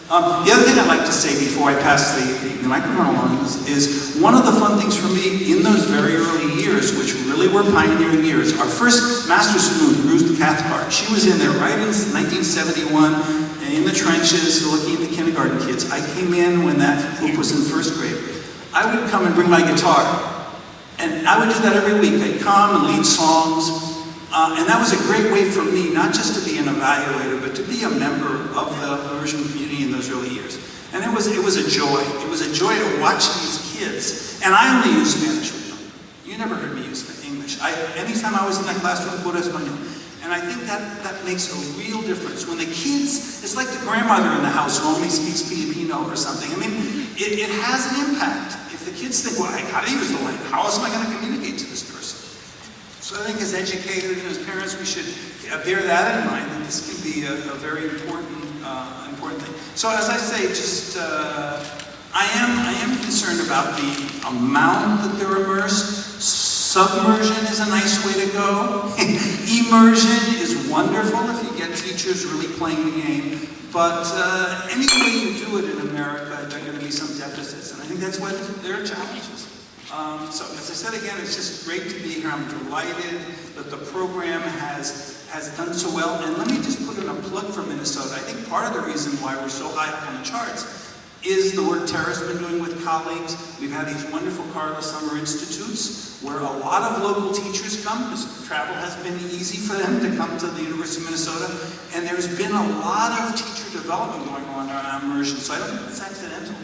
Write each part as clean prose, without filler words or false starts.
The other thing I'd like to say before I pass the microphone along is one of the fun things for me in those very early years, which really were pioneering years, our first master student, Ruth Cathcart, she was in there right in 1971, in the trenches, looking at the kindergarten kids. I came in when that group was in first grade. I would come and bring my guitar, and I would do that every week. I'd come and lead songs. And that was a great way for me, not just to be an evaluator, but to be a member of the immersion community in those early years. And it was a joy. It was a joy to watch these kids. And I only use Spanish with them. You never heard me use English. Anytime I was in that classroom, puro español. And I think that makes a real difference. When the kids, it's like the grandmother in the house who only speaks Filipino or something. I mean, it has an impact. If the kids think, well, I gotta use the language. How else am I gonna communicate to this person? So I think as educators and as parents, we should bear that in mind, that this can be a very important thing. So as I say, just I am concerned about the amount that they're immersed. Submersion is a nice way to go. Immersion is wonderful if you get teachers really playing the game. But any way you do it in America, there are going to be some deficits, and I think that's what there are challenges. So as I said again, it's just great to be here. I'm delighted that the program has done so well. And let me just put in a plug for Minnesota. I think part of the reason why we're so high up on the charts is the work Tara's been doing with colleagues. We've had these wonderful CARLA Summer Institutes where a lot of local teachers come because travel has been easy for them to come to the University of Minnesota. And there's been a lot of teacher development going on around immersion. So I don't think it's accidental.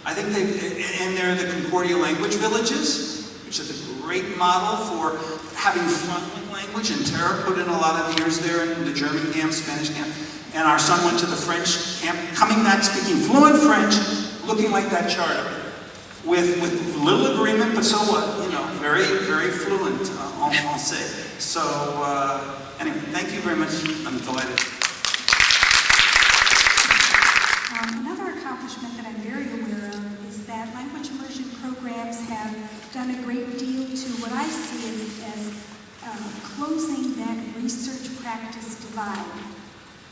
I think and there are the Concordia language villages, which is a great model for having fun with language, and Tara put in a lot of years there in the German camp, Spanish camp, and our son went to the French camp, coming back speaking fluent French, looking like that charter, with little agreement, but so what, you know, very, very fluent en français. So anyway, thank you very much, I'm delighted. Another accomplishment that I'm very aware of is that language immersion programs have done a great deal to what I see as closing that research-practice divide.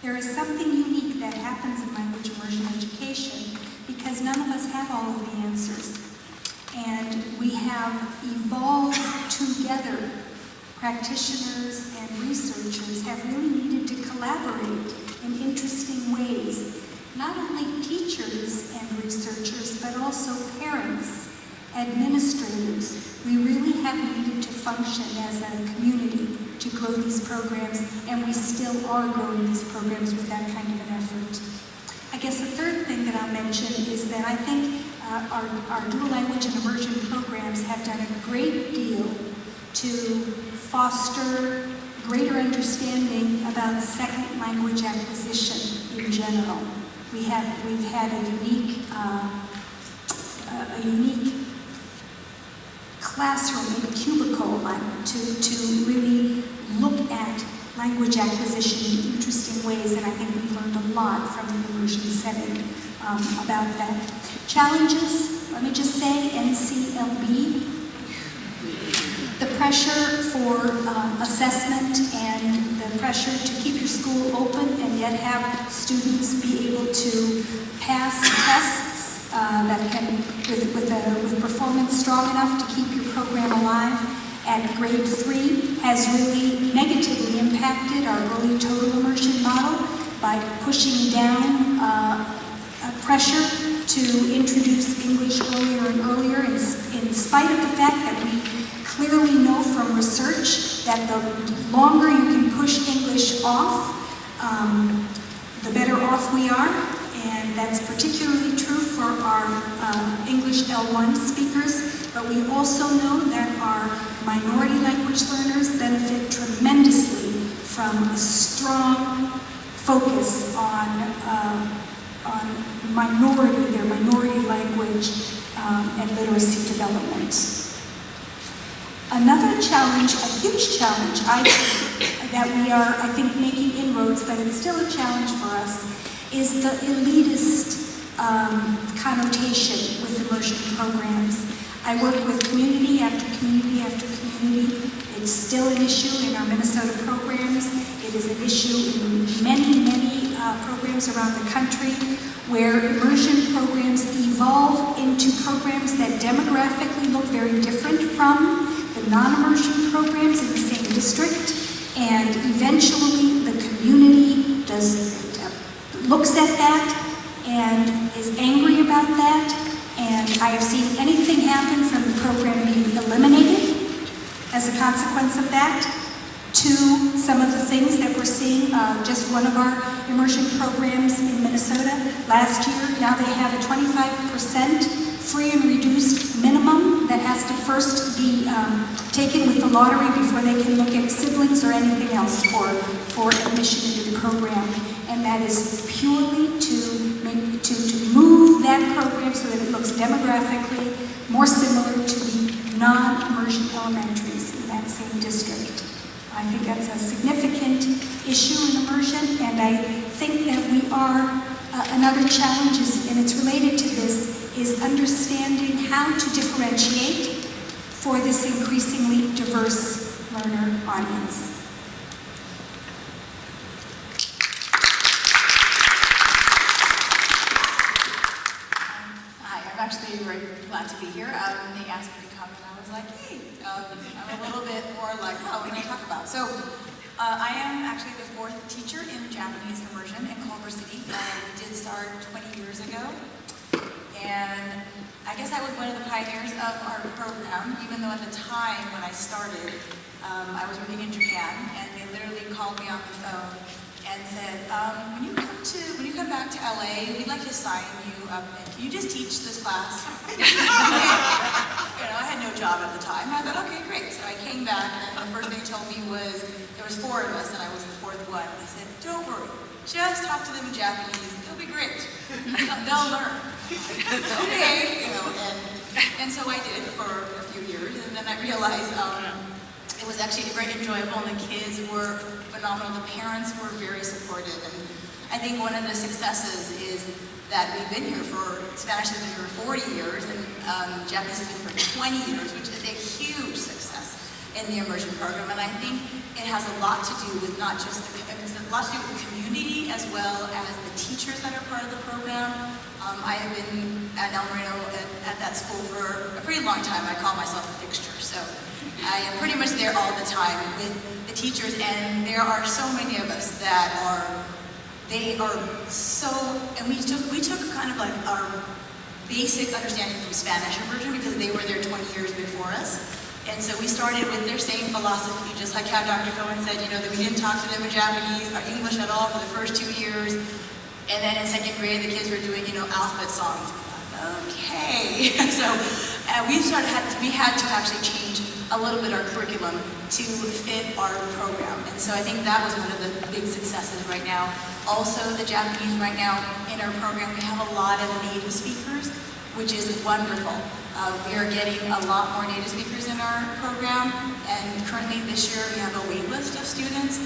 There is something unique that happens in language immersion education because none of us have all of the answers. And we have evolved together. Practitioners and researchers have really needed to collaborate in interesting ways. Not only teachers and researchers, but also parents, administrators. We really have needed to function as a community to grow these programs, and we still are growing these programs with that kind of an effort. I guess the third thing that I'll mention is that I think our dual language and immersion programs have done a great deal to foster greater understanding about second language acquisition in general. We've had a unique classroom, maybe cubicle, to really look at language acquisition in interesting ways, and I think we've learned a lot from the immersion setting about that. Challenges, let me just say, NCLB, the pressure for assessment and the pressure to keep your school open and yet have students be able to pass tests that can, with performance strong enough to keep your program alive at grade 3 has really negatively impacted our early total immersion model by pushing down pressure to introduce English earlier and earlier in spite of the fact that we clearly know from research that the longer you can push English off, the better off we are, and that's particularly true for our English L1 speakers, but we also know that our minority language learners benefit tremendously from a strong focus on their minority language and literacy development. Another challenge, a huge challenge, that we are, I think, making inroads, but it's still a challenge for us, is the elitist connotation with immersion programs. I work with community after community after community. It's still an issue in our Minnesota programs. It is an issue in many, many programs around the country, where immersion programs evolve into programs that demographically look very different from the non-immersion programs in the same district, and eventually the community looks at that and is angry about that, and I have seen anything happen from the program being eliminated as a consequence of that, to some of the things that we're seeing. Just one of our immersion programs in Minnesota last year, now they have a 25% free and reduced minimum that has to first be taken with the lottery before they can look at siblings or anything else for admission into the program. And that is purely to move that program so that it looks demographically more similar to the non-immersion elementaries in that same district. I think that's a significant issue in immersion, and I think that we are, another challenge is, and it's related to this, is understanding how to differentiate for this increasingly diverse learner audience. Hi, I'm actually very glad to be here. They asked me to come, and I was like, hey, I'm a little bit more like, oh, what can I talk about? So, I am actually the 4th teacher in Japanese immersion in Culver City. We did start 20 years ago, and I guess I was one of the pioneers of our program, even though at the time when I started, I was working in Japan, and they literally called me on the phone and said, when you come back to LA, we'd like to sign you up, and can you just teach this class? I had no job at the time. I thought, okay, great. So I came back, and the first thing they told me was, there was 4 of us, and I was the 4th one. They said, don't worry, just talk to them in Japanese. It'll be great. They'll learn. Okay, and so I did for a few years, and then I realized it was actually very enjoyable, and the kids were phenomenal. The parents were very supportive, and I think one of the successes is that we've been here for, Spanish has been here for 40 years, and Japanese has been for 20 years, which is a huge success in the immersion program. And I think it has a lot to do with not just it's a lot to do with the community as well as the teachers that are part of the program. I have been at El Moreno at that school for a pretty long time. I call myself a fixture, so I am pretty much there all the time with the teachers, and there are so many of us that are, and we took kind of like our basic understanding from Spanish immersion because they were there 20 years before us. And so we started with their same philosophy, just like how Dr. Cohen said, that we didn't talk to them in Japanese or English at all for the first 2 years. And then in 2nd grade, the kids were doing, alphabet songs. Okay. So we had to actually change a little bit our curriculum to fit our program. And so I think that was one of the big successes right now. Also, the Japanese right now in our program, we have a lot of native speakers, which is wonderful. We are getting a lot more native speakers in our program, and currently this year we have a wait list of students,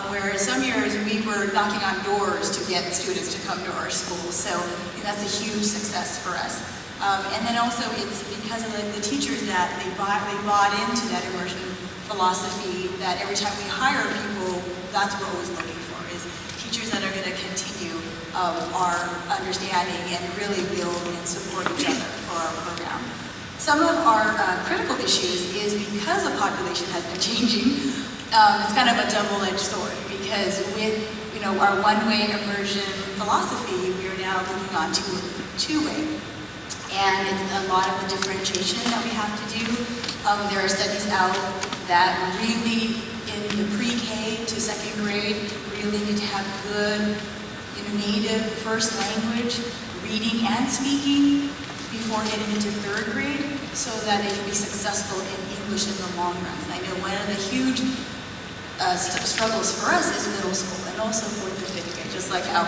where some years we were knocking on doors to get students to come to our school. So that's a huge success for us. And then also it's because of the teachers that they bought into that immersion philosophy, that every time we hire people, that's what we're always looking for, is teachers that are going to continue our understanding and really build and support each other for our program. Some of our critical issues is because the population has been changing, it's kind of a double-edged sword, because with our one-way immersion philosophy, we are now moving on to two-way. And it's a lot of the differentiation that we have to do. There are studies out that really in the pre-K to 2nd grade, really need to have good native first language, reading and speaking before getting into 3rd grade, so that they can be successful in English in the long run. And I know one of the huge struggles for us is middle school, and also 4th and 5th grade, just like how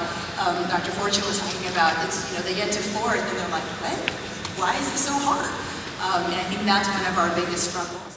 Dr. Fortune was talking about. It's, they get to 4th and they're like, what? Why is it so hard? And I think that's one of our biggest struggles.